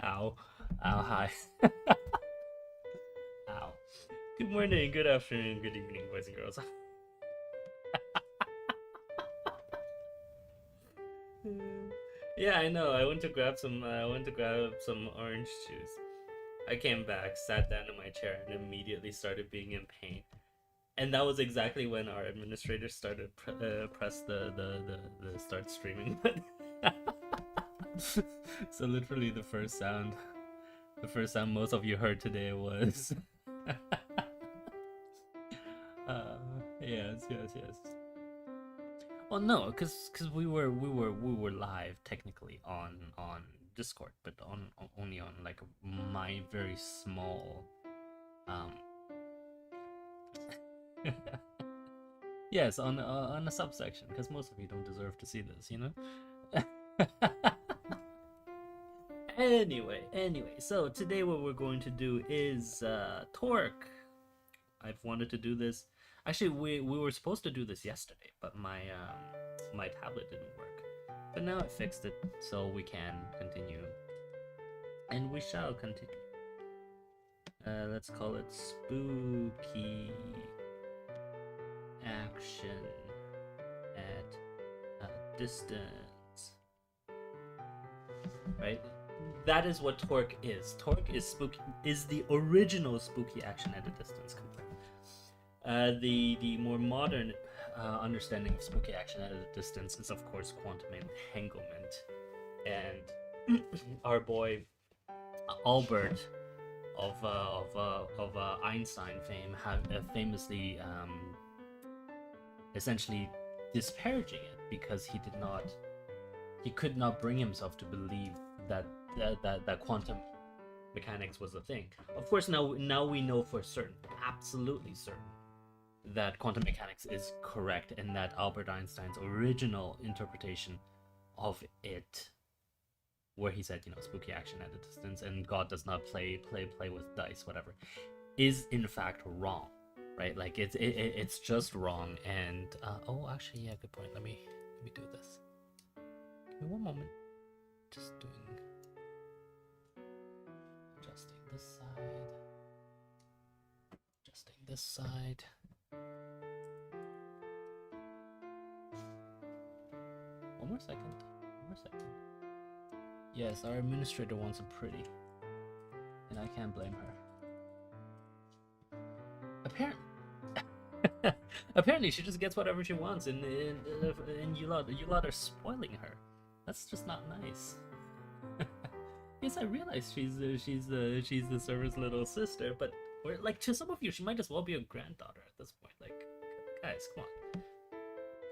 Ow. Ow, hi. Ow. Good morning, good afternoon, good evening, boys and girls. Yeah, I know. I went to grab some orange juice. I came back, sat down in my chair, and immediately started being in pain. And that was exactly when our administrator started press the start streaming button. So literally the first sound most of you heard today was uh, yes. Well, no, because we were live technically on Discord, but only on like my very small um yes, on a subsection, because most of you don't deserve to see this, you know. Anyway, so today what we're going to do is torque. I've wanted to do this. Actually, we were supposed to do this yesterday, but my tablet didn't work. But now I fixed it, so we can continue, and we shall continue. Let's call it spooky action at a distance. Right? That is what torque is. Torque is the original spooky action at a distance complaint. The more modern understanding of spooky action at a distance is, of course, quantum entanglement, and our boy Albert of Einstein fame have famously essentially disparaging it because he could not bring himself to believe that that quantum mechanics was a thing. Of course, now we know for certain, absolutely certain, that quantum mechanics is correct and that Albert Einstein's original interpretation of it, where he said, spooky action at a distance and God does not play with dice, whatever, is in fact wrong, right? Like it's just wrong. And oh, actually, yeah, good point. Let me do this. Give me one moment. Just adjusting this side. One more second. Yes, our administrator wants a pretty, and I can't blame her. Apparently, she just gets whatever she wants, and you lot are spoiling her. That's just not nice. Yes, I realize she's the server's little sister, but like to some of you, she might as well be a granddaughter at this point. Like, guys,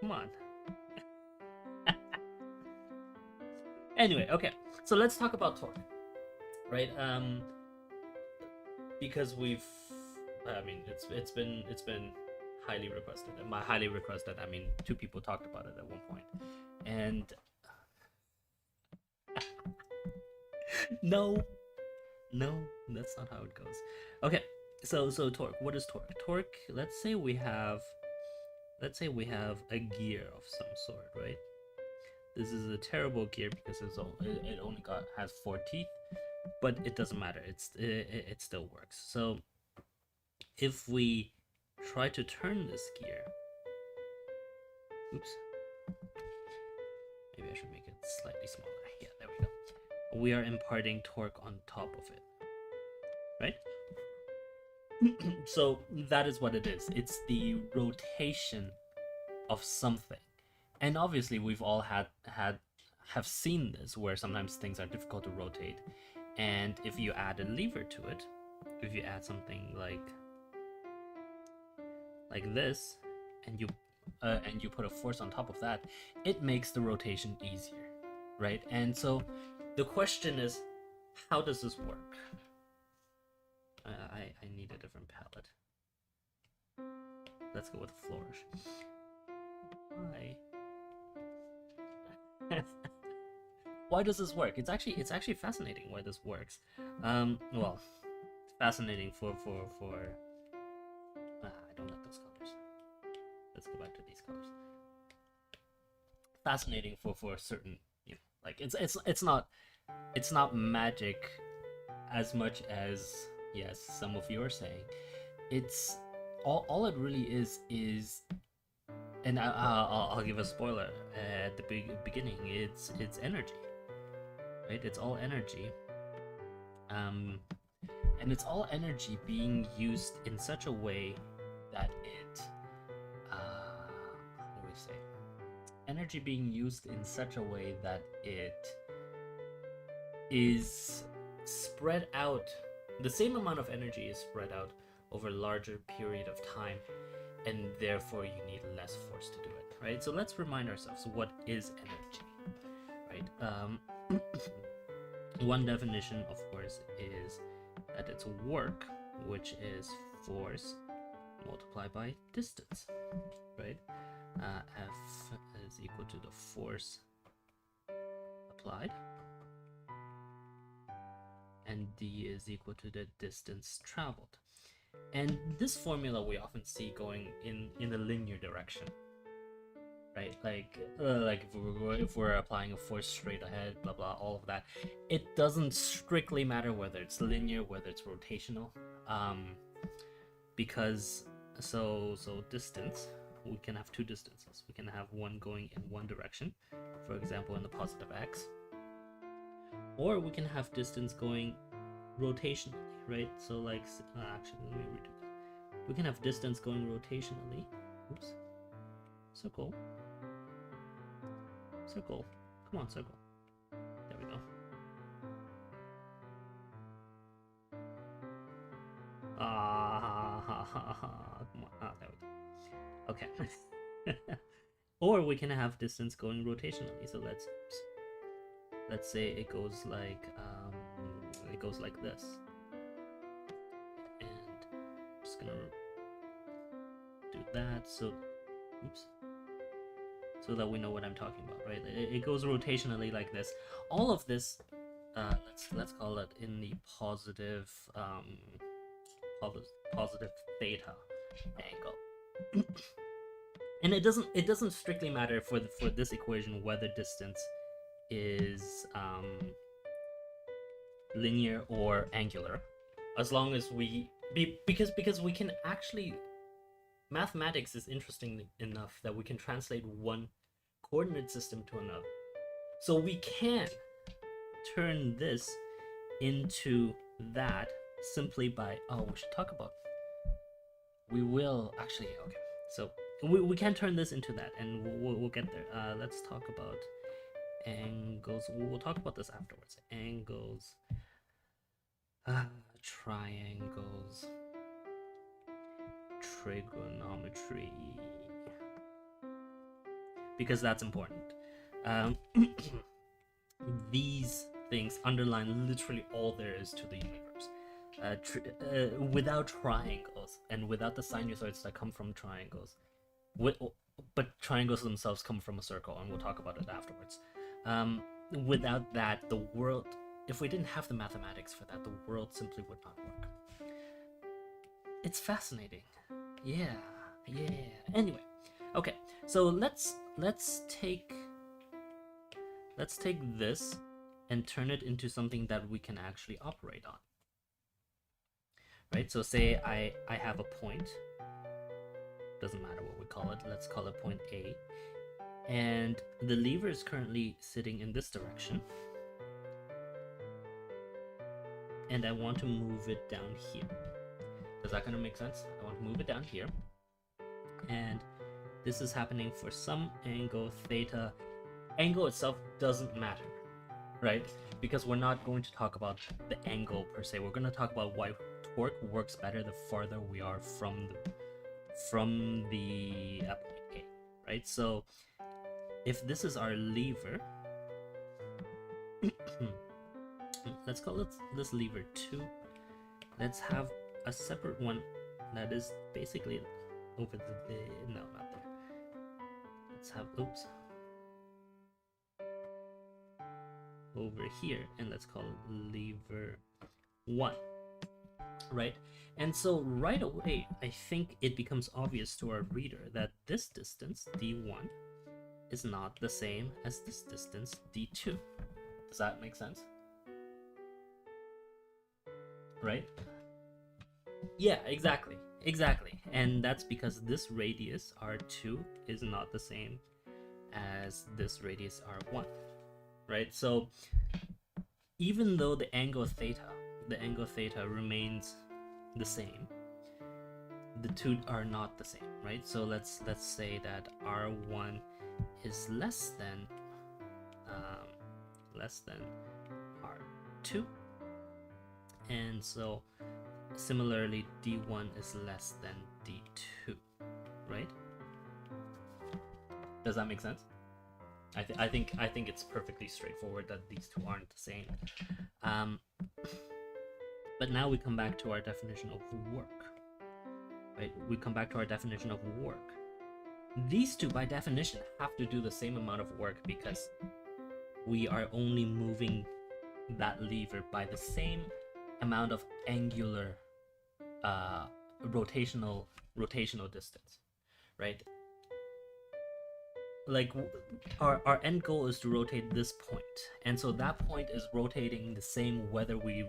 come on. Anyway, okay, so let's talk about torque, right? Because it's been highly requested, and by highly requested, I mean 2 people talked about it at one point, and no, that's not how it goes. Okay, so torque. What is torque? Torque. Let's say we have a gear of some sort, right? This is a terrible gear because it only has 4 teeth, but it doesn't matter. It still works. So if we try to turn this gear, oops, maybe I should make it slightly smaller. Yeah, there we go. We are imparting torque on top of it, right? So that is what it is. It's the rotation of something. And obviously we've all have seen this, where sometimes things are difficult to rotate, and if you add a lever to it, if you add something like this, and you put a force on top of that, it makes the rotation easier, right? And so the question is, how does this work? I need a different palette. Let's go with flourish. Why does this work? It's actually fascinating why this works. Well, fascinating for I don't like those colors. Let's go back to these colors. fascinating for a certain, you know, like it's not magic as much as, yes, some of you are saying. It's all it really is, and I'll give a spoiler at the beginning. It's energy, right? It's all energy, and it's all energy being used in such a way that it, how do we say, energy being used in such a way that it is spread out. The same amount of energy is spread out over a larger period of time, and therefore you need less force to do it, right? So let's remind ourselves, what is energy, right? One definition, of course, is that it's work, which is force multiplied by distance, right? F is equal to the force applied, and D is equal to the distance traveled. And this formula we often see going in a linear direction, right? Like if we're applying a force straight ahead, blah blah, all of that. It doesn't strictly matter whether it's linear, whether it's rotational, because so distance, we can have two distances. We can have one going in one direction, for example in the positive x, or we can have distance going rotationally, right? So like, actually, let me redo that. We can have distance going rotationally. Oops. Circle. Circle. Come on, circle. There we go. Come on. There we go. Okay. Or we can have distance going rotationally. So let's say it goes like this. And I'm just gonna do that. So, oops. So that we know what I'm talking about, right? It goes rotationally like this. All of this, let's call it in the positive theta angle. And it doesn't strictly matter for this equation whether distance is linear or angular, as long as because we can actually, mathematics is interesting enough that we can translate one coordinate system to another. So we can turn this into that simply by, we will actually, okay, so we can turn this into that, and we'll get there. Let's talk about angles. We'll talk about this afterwards. Angles, triangles, trigonometry, because that's important. These things underline literally all there is to the universe. Without triangles and without the sinusoids that come from triangles, but triangles themselves come from a circle, and we'll talk about it afterwards. Without that, the world, if we didn't have the mathematics for that, the world simply would not work. It's fascinating. Yeah. Anyway, okay. So let's take this and turn it into something that we can actually operate on. Right? So say I have a point. Doesn't matter what we call it. Let's call it point A. And the lever is currently sitting in this direction. And I want to move it down here. Is that going to make sense? I want to move it down here. And this is happening for some angle theta. Angle itself doesn't matter, right? Because we're not going to talk about the angle per se. We're going to talk about why torque works better the farther we are from the point A, right? So if this is our lever, let's call it this lever 2. Let's have a separate one that is basically over no, not there. Let's have, over here, and let's call it lever 1, right? And so right away, I think it becomes obvious to our reader that this distance, D1, is not the same as this distance d2. Does that make sense? Right? Yeah, exactly. And that's because this radius r2 is not the same as this radius r1, right? So even though the angle theta remains the same, the two are not the same, right? So let's say that r1 is less than r2, and so similarly d1 is less than d2, right? Does that make sense? I think it's perfectly straightforward that these two aren't the same. But now we come back to our definition of work, right? We come back to our definition of work. These two, by definition, have to do the same amount of work because we are only moving that lever by the same amount of angular rotational distance, right? Like our end goal is to rotate this point, and so that point is rotating the same whether we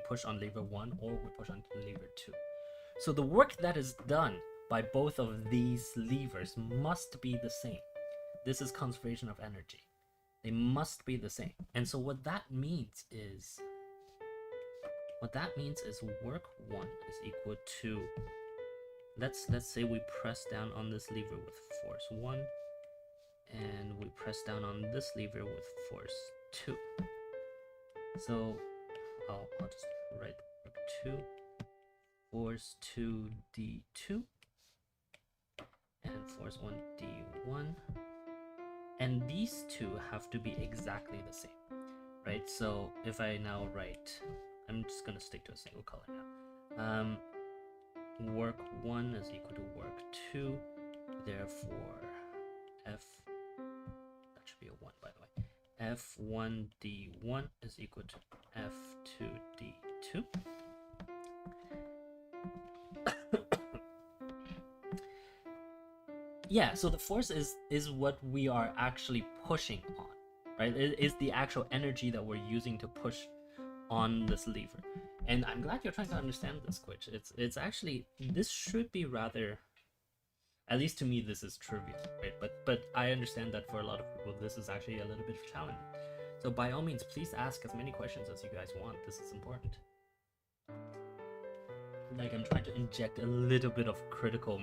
push on lever 1 or we push on lever 2. So the work that is done by both of these levers must be the same. This is conservation of energy. They must be the same. And so what that means is work 1 is equal to, let's say we press down on this lever with force 1, and we press down on this lever with force 2. So I'll just write work 2, force 2 d2, and force 1 d1, and these two have to be exactly the same, right? So if I now write, I'm just gonna stick to a single color now. Work 1 is equal to work 2, therefore F, that should be a 1 by the way, F1 d1 is equal to F2 d2. Yeah, so the force is what we are actually pushing on, right? It is the actual energy that we're using to push on this lever. And I'm glad you're trying to understand this, Quitch. It's actually, this should be rather, at least to me, this is trivial, right? But I understand that for a lot of people, this is actually a little bit challenging. So by all means, please ask as many questions as you guys want. This is important. Like, I'm trying to inject a little bit of critical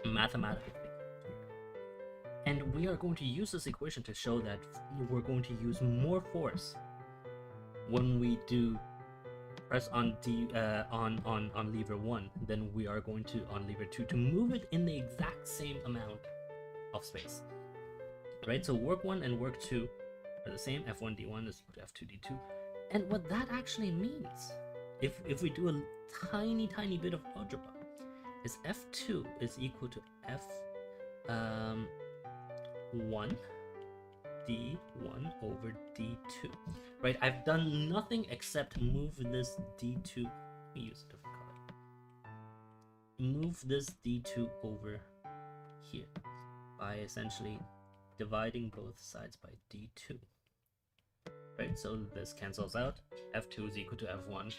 mathematical thinking. And we are going to use this equation to show that we're going to use more force when we do press on on lever 1 than we are going to on lever 2 to move it in the exact same amount of space, right? So work 1 and work 2 are the same. F1 d1 is equal to F2 d2. And what that actually means, if we do a tiny bit of algebra, is F2 is equal to F1 d1 over d2, right? I've done nothing except move this d2, let me use a different color, move this d2 over here by essentially dividing both sides by d2, right? So this cancels out. F2 is equal to F1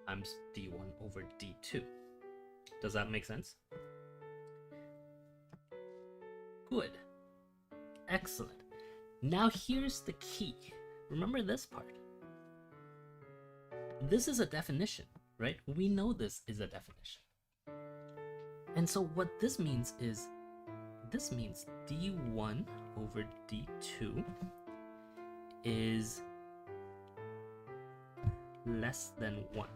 times d1 over d2. Does that make sense? Good. Excellent. Now here's the key. Remember this part. This is a definition, right? We know this is a definition. And so what this means is, this means d1 over d2 is less than 1.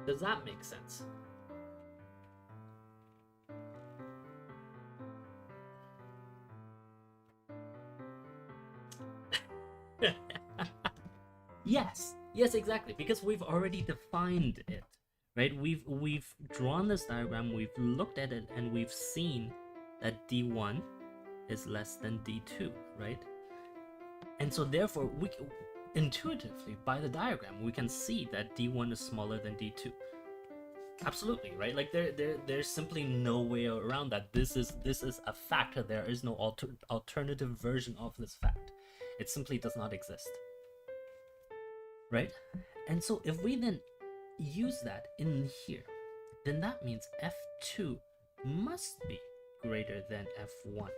Does that make sense? Yes, exactly, because we've already defined it, right? We've drawn this diagram, we've looked at it, and we've seen that d1 is less than d2, right? And so therefore, we intuitively, by the diagram, we can see that d1 is smaller than d2. Absolutely, right? Like there's simply no way around that. This is a fact. There is no alternative version of this fact. It simply does not exist, right? And so if we then use that in here, then that means f2 must be greater than f1.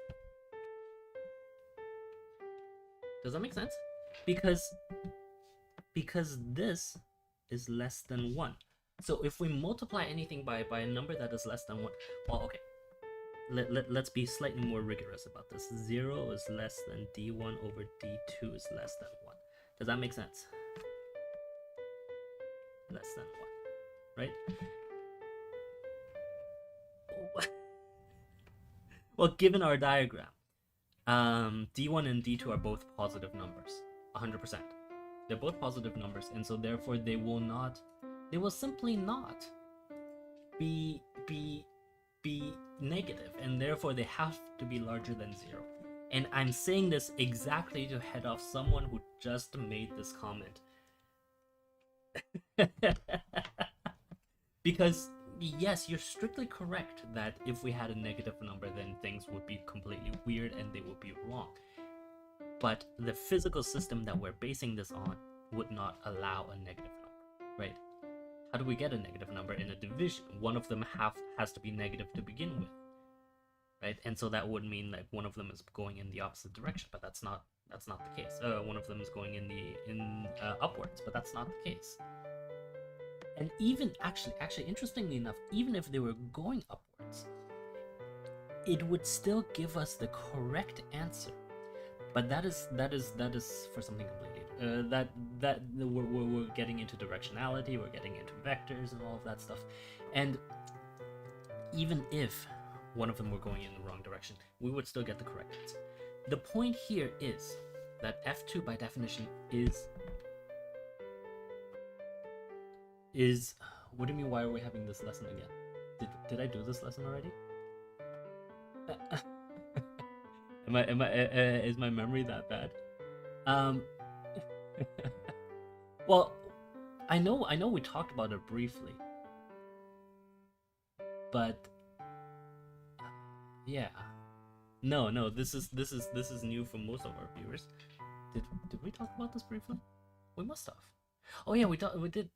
Does that make sense? Because this is less than 1. So if we multiply anything by a number that is less than 1, well, okay, let's be slightly more rigorous about this. 0 is less than d1 over d2 is less than 1. Does that make sense? Less than 1, right? Well, given our diagram, d1 and d2 are both positive numbers, 100%. They're both positive numbers, and so therefore they will simply not be negative, and therefore they have to be larger than 0. And I'm saying this exactly to head off someone who just made this comment. Because yes, you're strictly correct that if we had a negative number, then things would be completely weird and they would be wrong. But the physical system that we're basing this on would not allow a negative number, right? How do we get a negative number in a division? One of them has to be negative to begin with, right? And so that would mean like one of them is going in the opposite direction, but that's not the case. One of them is going in upwards, but that's not the case. And even actually, interestingly enough, even if they were going upwards, it would still give us the correct answer. But that is for something completely. That we're getting into directionality, we're getting into vectors and all of that stuff. And even if one of them were going in the wrong direction, we would still get the correct answer. The point here is that f2 by definition is what do you mean, why are we having this lesson again? Did I do this lesson already? Is my memory that bad? Well, I know we talked about it briefly, but yeah, no, this is new for most of our viewers. Did we talk about this briefly? We must have. Oh yeah, we did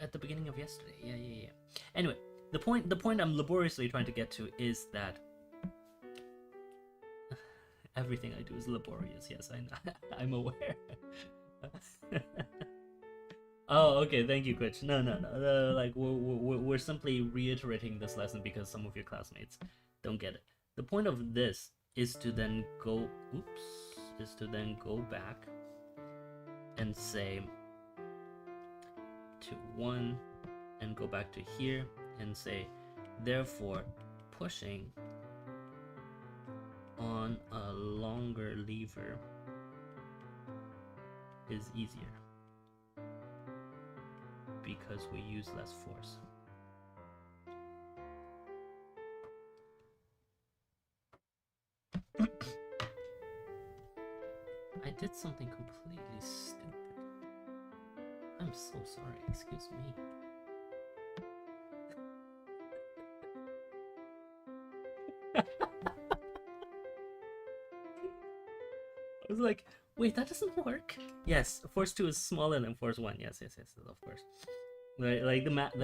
at the beginning of yesterday. Yeah. Anyway, the point I'm laboriously trying to get to is that everything I do is laborious. Yes, I know. I'm aware. Oh, okay. Thank you, Quitch. No. Like we're simply reiterating this lesson because some of your classmates don't get it. The point of this is to then go. Is to then go back and say to 1 and go back to here and say, therefore, pushing on a longer lever is easier because we use less force. I did something completely stupid. I'm so sorry, excuse me. I was like, wait, that doesn't work. Yes, force 2 is smaller than force 1. Yes, of course. Like the math.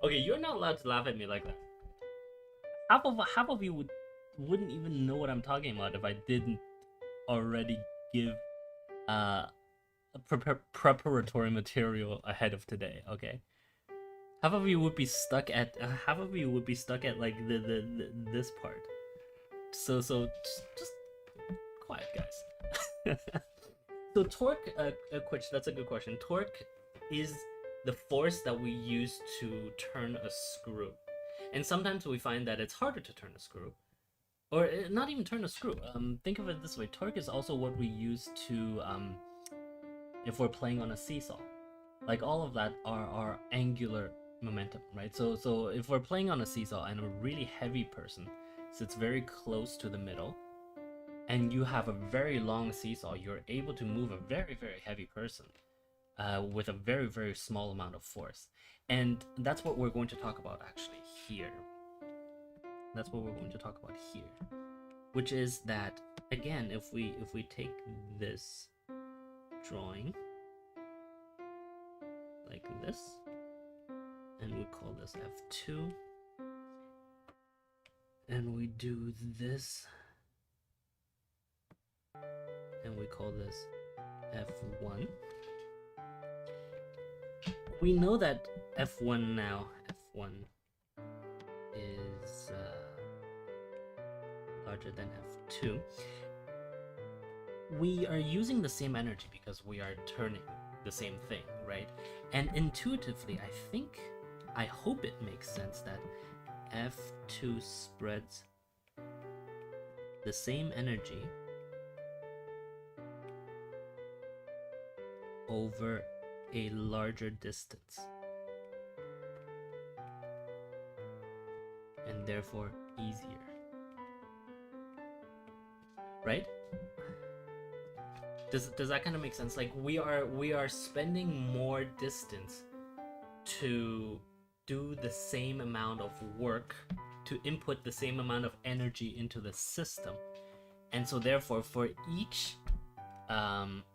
Okay, you're not allowed to laugh at me like that. Half of you wouldn't even know what I'm talking about if I didn't already give preparatory material ahead of today. Okay, half of you would be stuck at like this part. So just quiet, guys. So torque, Quitch, that's a good question. Torque is the force that we use to turn a screw. And sometimes we find that it's harder to turn a screw. Or not even turn a screw. Think of it this way. Torque is also what we use to, if we're playing on a seesaw. Like all of that are angular momentum, right? So if we're playing on a seesaw and a really heavy person sits very close to the middle, and you have a very long seesaw, you're able to move a very, very heavy person with a very, very small amount of force. And that's what we're going to talk about actually here. That's what we're going to talk about here, which is that, again, if we take this drawing like this, and we call this F2, and we do this, and we call this F1. We know that F1 now, F1 is larger than F2. We are using the same energy because we are turning the same thing, right? And intuitively, I hope it makes sense that F2 spreads the same energy over a larger distance, and therefore easier, right? Does that kind of make sense? Like we are spending more distance to do the same amount of work, to input the same amount of energy into the system, and so therefore for each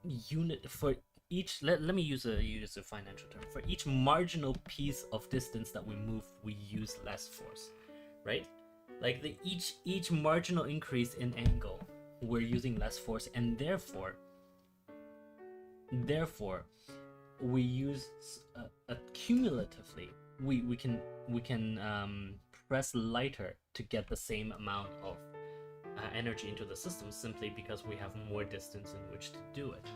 unit, for each, let me use a financial term, for each marginal piece of distance that we move, we use less force, right? Like each marginal increase in angle, we're using less force, and therefore we use cumulatively, we can press lighter to get the same amount of energy into the system, simply because we have more distance in which to do it.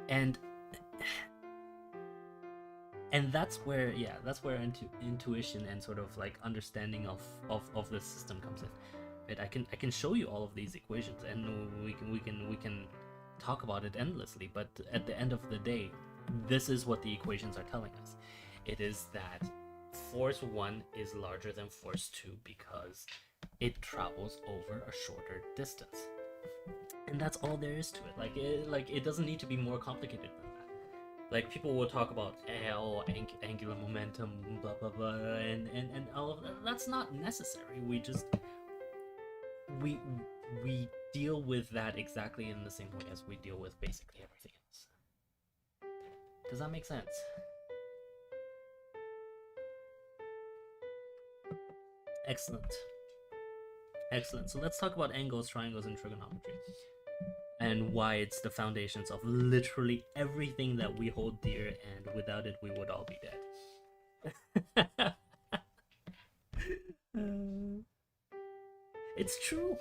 And that's where intuition and sort of like understanding of the system comes in, right? I can show you all of these equations, and we can talk about it endlessly, but at the end of the day, this is what the equations are telling us. It is that force 1 is larger than force 2 because it travels over a shorter distance. And that's all there is to it. Like it doesn't need to be more complicated than that. Like people will talk about angular momentum, blah blah blah, and all of that. That's not necessary. We deal with that exactly in the same way as we deal with basically everything else. Does that make sense? Excellent. So let's talk about angles, triangles, and trigonometry, and why it's the foundations of literally everything that we hold dear, and without it we would all be dead. It's true.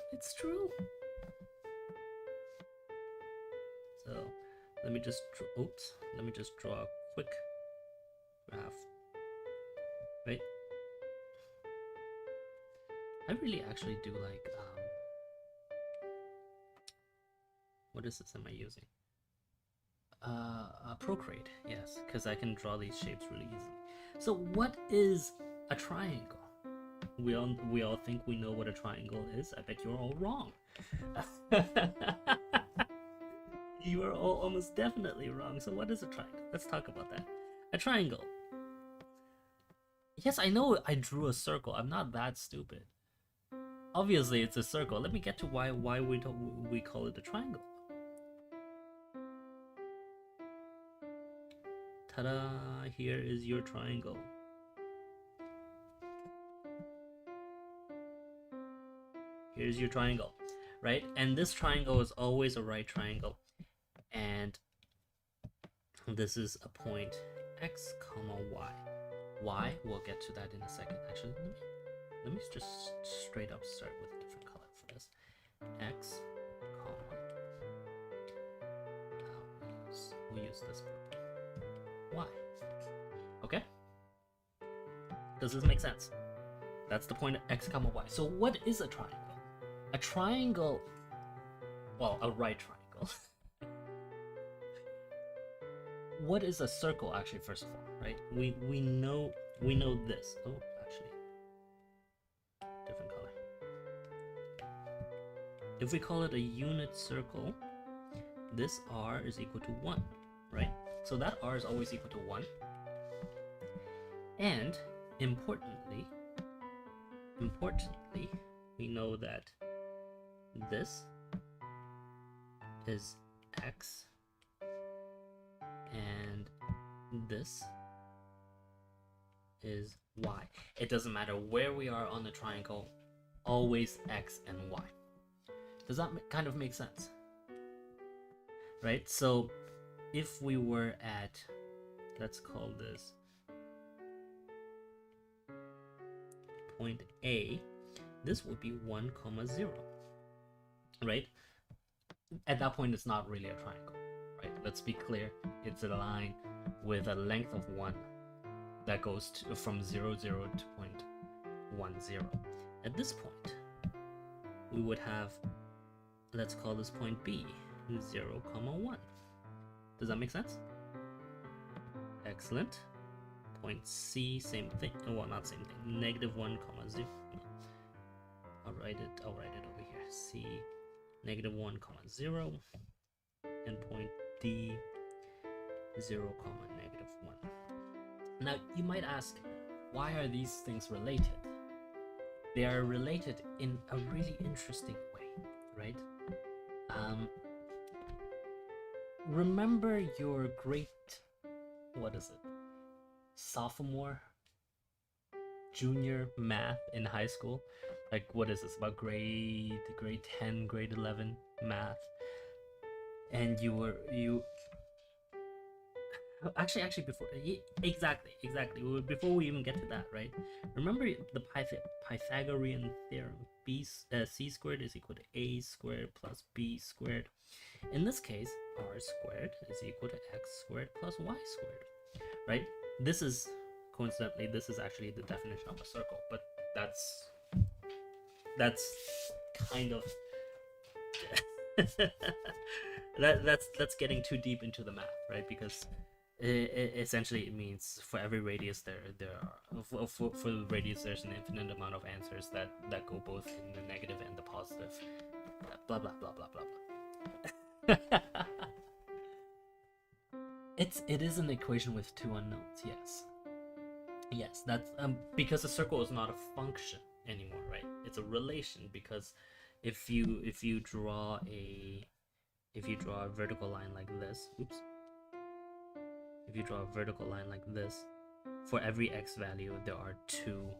So let me just draw a quick graph, right? I really actually do like what is this am I using? Procreate, yes, because I can draw these shapes really easily. So what is a triangle? We all think we know what a triangle is. I bet you're all wrong. You are all almost definitely wrong. So what is a triangle? Let's talk about that. A triangle. Yes, I know I drew a circle. I'm not that stupid. Obviously, it's a circle. Let me get to why we call it a triangle. Ta-da! Here is your triangle. Here's your triangle, right? And this triangle is always a right triangle. And this is a point x, comma, y. Y, we'll get to that in a second. Actually, let me just straight up start with a different color for this. X, comma, we'll use this purple. Y. Okay? Does this make sense? That's the point of x, comma, y. So what is a triangle? A triangle, well, a right triangle. What is a circle, actually, first of all, right? We know this. Oh, actually, different color. If we call it a unit circle, this r is equal to 1, right? So that r is always equal to 1. And importantly, we know that this is x and this is y. It doesn't matter where we are on the triangle, always x and y. Does that kind of make sense? Right? So if we were at, let's call this point A, this would be 1, 0, right? At that point, it's not really a triangle, right? Let's be clear. It's a line with a length of 1 that goes from 0, 0 to point 1, 0. At this point, we would have, let's call this point B, 0, 1. Does that make sense? Excellent. Point C, same thing. Well, not same thing. -1, 0. I'll write it over here. C, -1, 0, and point D, 0, -1. Now, you might ask, why are these things related? They are related in a really interesting way, right? Remember your great, what is it? Sophomore, junior math in high school? Like, what is this, about grade 10, grade 11 math? And actually before, exactly, before we even get to that, right? Remember the Pythagorean theorem, c squared is equal to a squared plus b squared. In this case, r squared is equal to x squared plus y squared, right? This is, coincidentally, this is actually the definition of a circle, but that's kind of that's getting too deep into the math, right? Because essentially it means for every radius there are for the radius there's an infinite amount of answers that go both in the negative and the positive, blah blah blah blah blah blah. It is an equation with two unknowns. Yes, that's because a circle is not a function anymore, right? It's a relation, because if you draw a vertical line like this, if you draw a vertical line like this, for every x value there are two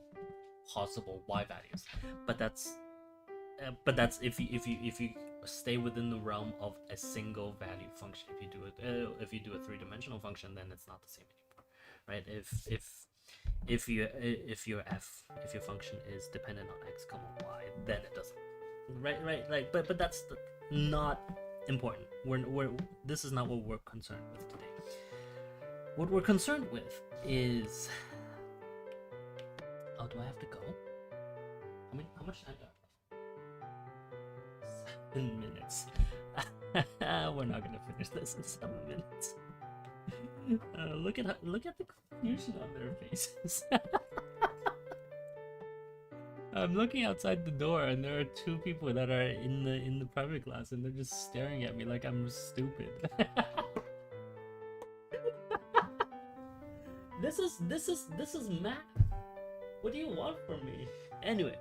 possible y values, but that's if you stay within the realm of a single value function. If you do a three-dimensional function, then it's not the same anymore, right? If your function is dependent on x, y, then it doesn't, right? Like, but that's not important. This is not what we're concerned with today. What we're concerned with is, oh, do I have to go? I mean, how much time do I have? 7 minutes. We're not gonna finish this in 7 minutes. Look at the confusion on their faces. I'm looking outside the door, and there are two people that are in the private class, and they're just staring at me like I'm stupid. This is math. What do you want from me? Anyway.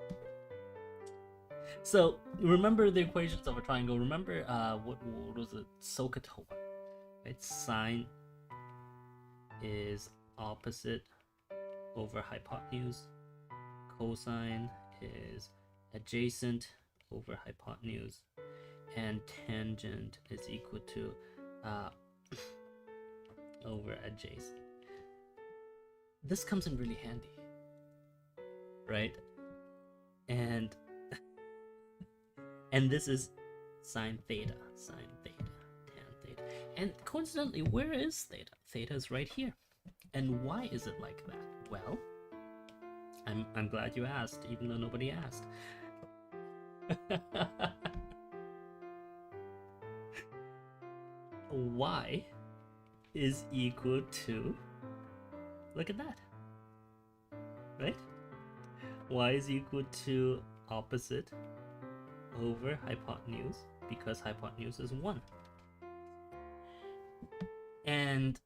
So remember the equations of a triangle. Remember what was it? SOHCAHTOA, right? Sine is opposite over hypotenuse. Cosine is adjacent over hypotenuse, and tangent is equal to over adjacent. This comes in really handy, right? And this is sine theta, tan theta. And coincidentally, where is theta? Theta is right here. And why is it like that? Well, I'm glad you asked, even though nobody asked. Y is equal to, look at that, right? Y is equal to opposite over hypotenuse because hypotenuse is 1. And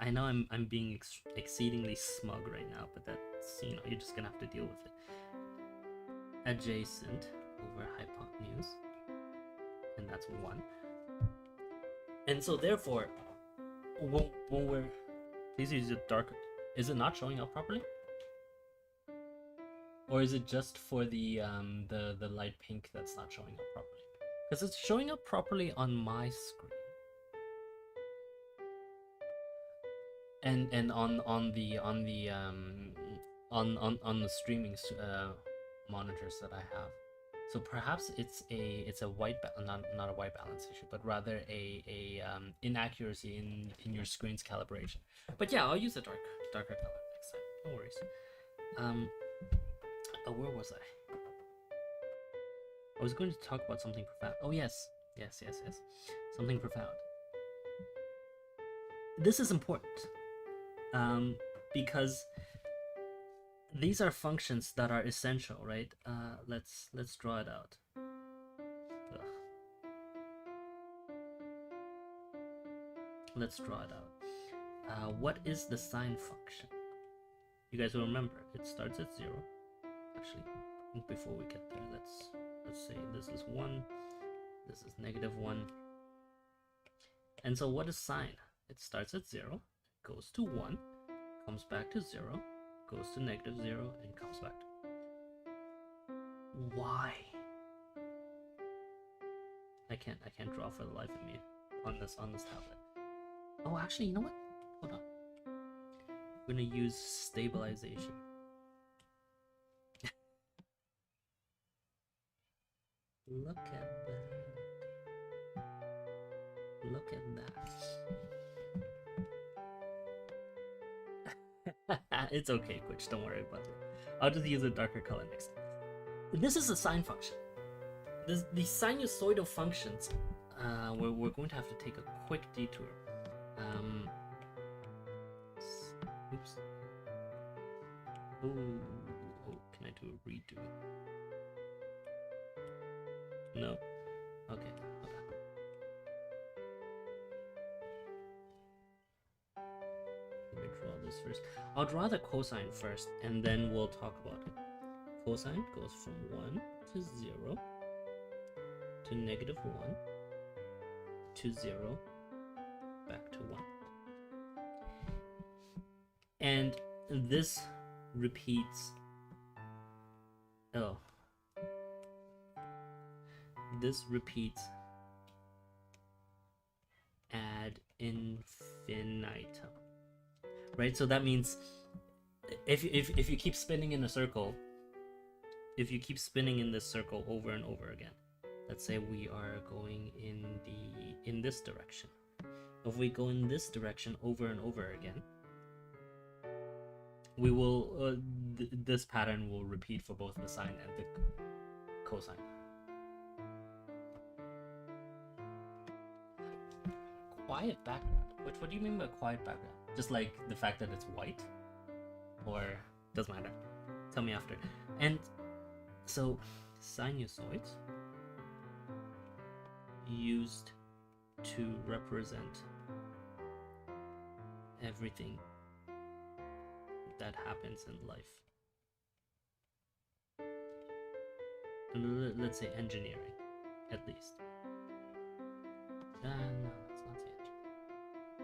I know I'm being exceedingly smug right now, but that's, you know, you're just gonna have to deal with it. Adjacent over hypotenuse, and that's 1. And so therefore, when we're, please use it darker. Is it not showing up properly? Or is it just for the light pink that's not showing up properly? Because it's showing up properly on my screen. And on the streaming monitors that I have. So perhaps it's a white not a white balance issue, but rather a inaccuracy in your screen's calibration. But yeah, I'll use a darker color next time. No worries. Where was I? I was going to talk about something profound. Oh yes. Something profound. This is important. Because these are functions that are essential, right? Let's draw it out. Ugh. Let's draw it out. What is the sine function? You guys will remember it starts at 0. Actually, I think before we get there, let's say this is 1, this is -1, and so what is sine? It starts at 0, goes to 1, comes back to 0, goes to -0, and comes back to. Why? I can't draw for the life of me on this tablet. Oh, actually, you know what? Hold on. I'm gonna use stabilization. Look at that. Look at that. It's okay, Twitch, don't worry about it. I'll just use a darker color next time. This is a sine function. The sinusoidal functions, we're going to have to take a quick detour. Oops. Oh, can I do a redo? No? Okay, hold on. Let me draw this first. I'll draw the cosine first, and then we'll talk about it. Cosine goes from 1 to 0 to -1 to 0 back to 1. And this repeats. Oh. This repeats ad infinitum, right? So that means if you keep spinning in a circle, if you keep spinning in this circle over and over again, let's say we are going in this direction. If we go in this direction over and over again, we will this pattern will repeat for both the sine and the cosine. Quiet background. What do you mean by quiet background? Just like the fact that it's white? Or doesn't matter. Tell me after. And so sinusoids used to represent everything that happens in life. Let's say engineering, at least. No, let's not say engineering.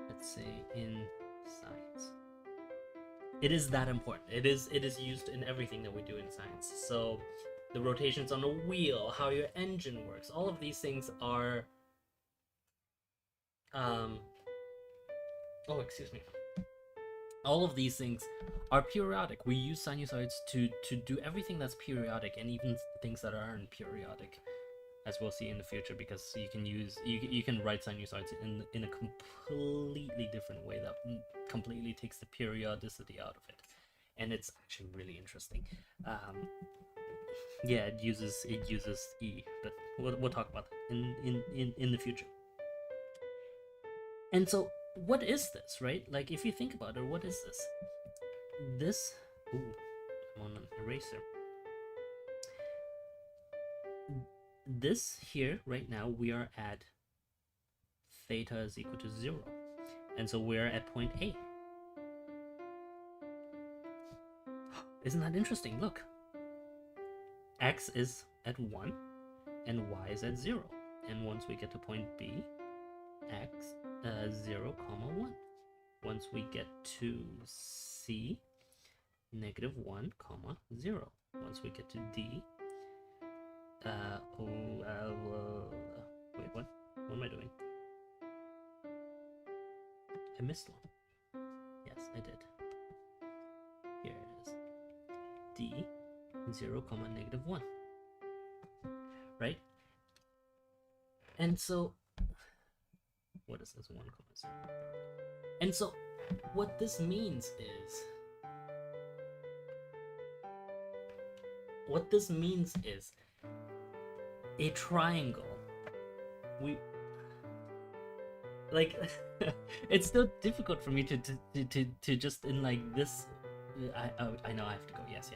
Let's say in science. It is that important. It is used in everything that we do in science. So the rotations on a wheel, how your engine works, all of these things are excuse me. All of these things are periodic. We use sinusoids to do everything that's periodic, and even things that aren't periodic, as we'll see in the future, because you can write sinusoids in a completely different way that completely takes the periodicity out of it, and it's actually really interesting. Yeah, it uses E, but we'll talk about that in the future. And so, what is this, right? Like, if you think about it, what is this? This, I'm on an eraser. this here right now, we are at theta is equal to 0, and so we're at point A. Isn't that interesting? Look, x is at 1 and y is at 0, and once we get to point B, x 0 comma 1. Once we get to C, negative 1 comma 0. Once we get to D, wait, what am I doing? I missed one. Yes, I did. Here it is. D, 0 comma negative 1. Right? And so, what is this? 1 comma 0. And so, what this means is, a triangle. It's still difficult for me to just in like this. I know I have to go. Yes.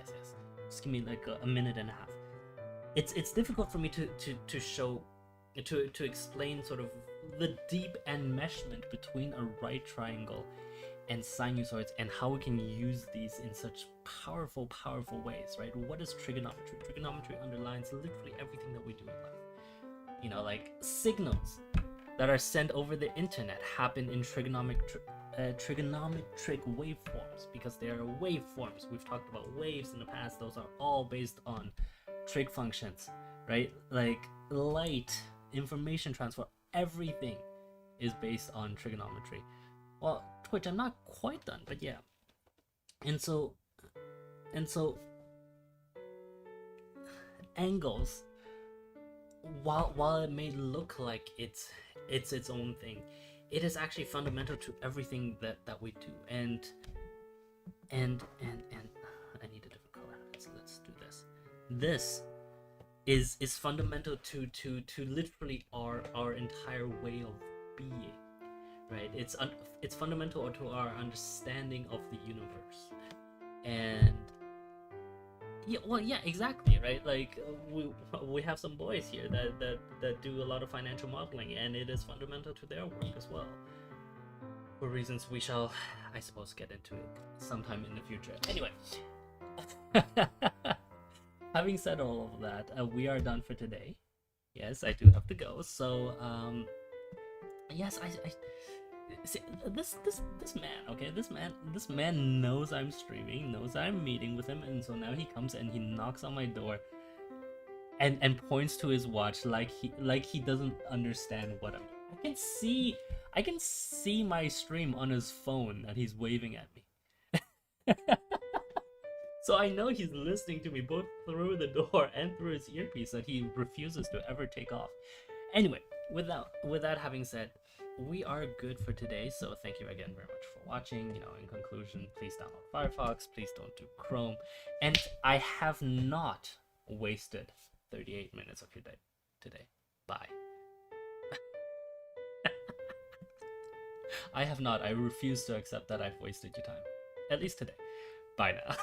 Just give me like a minute and a half. It's difficult for me to show, to explain sort of the deep enmeshment between a right triangle and sinusoids, and how we can use these in such powerful ways, right? What is trigonometry? Trigonometry underlines literally everything that we do in life. You know, like signals that are sent over the internet happen in trigonometric waveforms, because they are waveforms. We've talked about waves in the past. Those are all based on trig functions, right? Like light, information transfer, everything is based on trigonometry. Well, Twitch, I'm not quite done, but yeah. And so angles, while it may look like it's its own thing, it is actually fundamental to everything that we do. And I need a different color. Let's do this. This is fundamental to literally our entire way of being, right? It's fundamental to our understanding of the universe. And yeah, exactly, right? Like we have some boys here that do a lot of financial modeling, and it is fundamental to their work as well, for reasons we shall, I suppose, get into sometime in the future. Anyway, having said all of that, we are done for today. Yes, I do have to go. So yes, I see, this man, okay, this man knows I'm streaming, knows I'm meeting with him, and so now he comes and he knocks on my door and points to his watch like he doesn't understand what I'm doing. I can see my stream on his phone that he's waving at me. So I know he's listening to me both through the door and through his earpiece that he refuses to ever take off. Anyway, with that having said, we are good for today, so thank you again very much for watching. You know, in conclusion, please download Firefox, please don't do Chrome, and I have not wasted 38 minutes of your day today. Bye. I have not. I refuse to accept that I've wasted your time. At least today. Bye now.